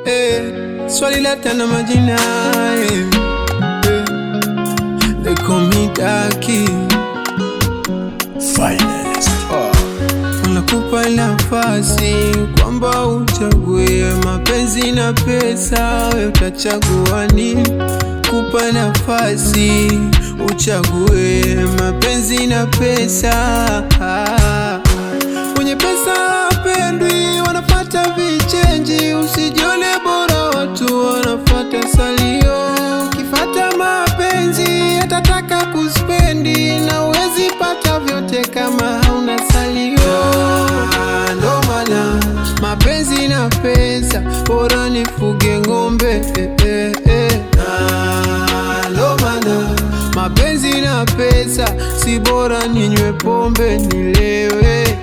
Swali la tana majina, they call me Daki Finest. Unakupa nafasi kwamba uchague mapenzi na pesa, wewe utachagua nini? Kupa nafasi uchague mapenzi na pesa. Mwenye pesa hapendwi, wanapata vichenji. Usijione bora, watu wanapata salio. Ukifata mapenzi atataka kuspendi, na uwezi pata vyote kama hauna salio. Ndo maana mapenzi na pesa, bora nifuge ng'ombe. Ndo maana mapenzi na pesa, si bora ninywe pombe nilewe.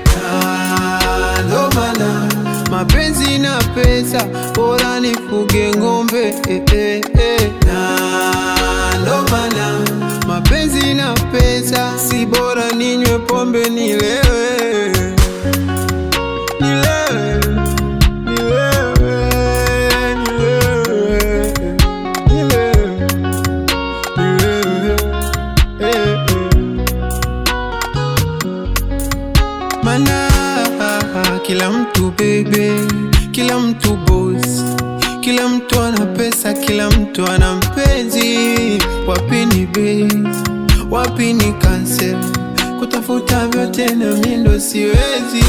Ndo maana mapenzi na pesa, bora nifuge ng'ombe. Ndo maana mapenzi na pesa, si bora ninywe pombe nilewe. Mana kila mtu baby, kila mtu boss, kila mtu ana pesa, kila mtu ana mpenzi. Wapi ni base, wapi ni cancel? Kutafuta vyote na mimi ndo siwezi.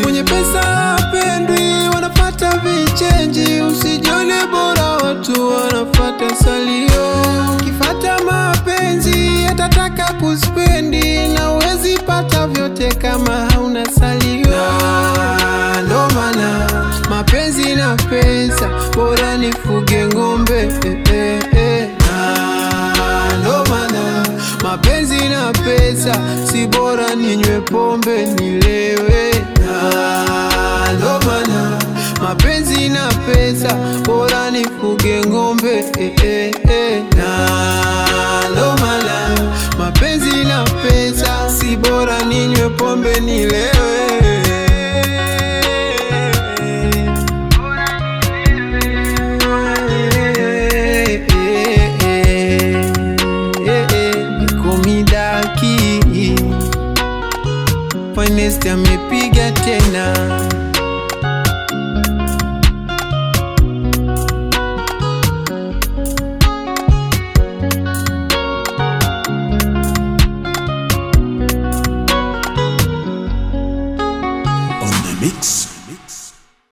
Mwenye pesa hapendwi, wanapata vichenji. Usijione bora, watu wanapata salio. Ukifata mapenzi atataka kuspendi, na uwezi pata vyote kama hauna salio. Ndo maana mapenzi na pesa, bora nifuge ng'ombe. Ndo maana mapenzi na pesa, si bora ninywe pombe nilewe. Ndo maana mapenzi na pesa, bora nifuge ng'ombe. Ndo maana mapenzi na pesa, si bora ninywe pombe nilewe.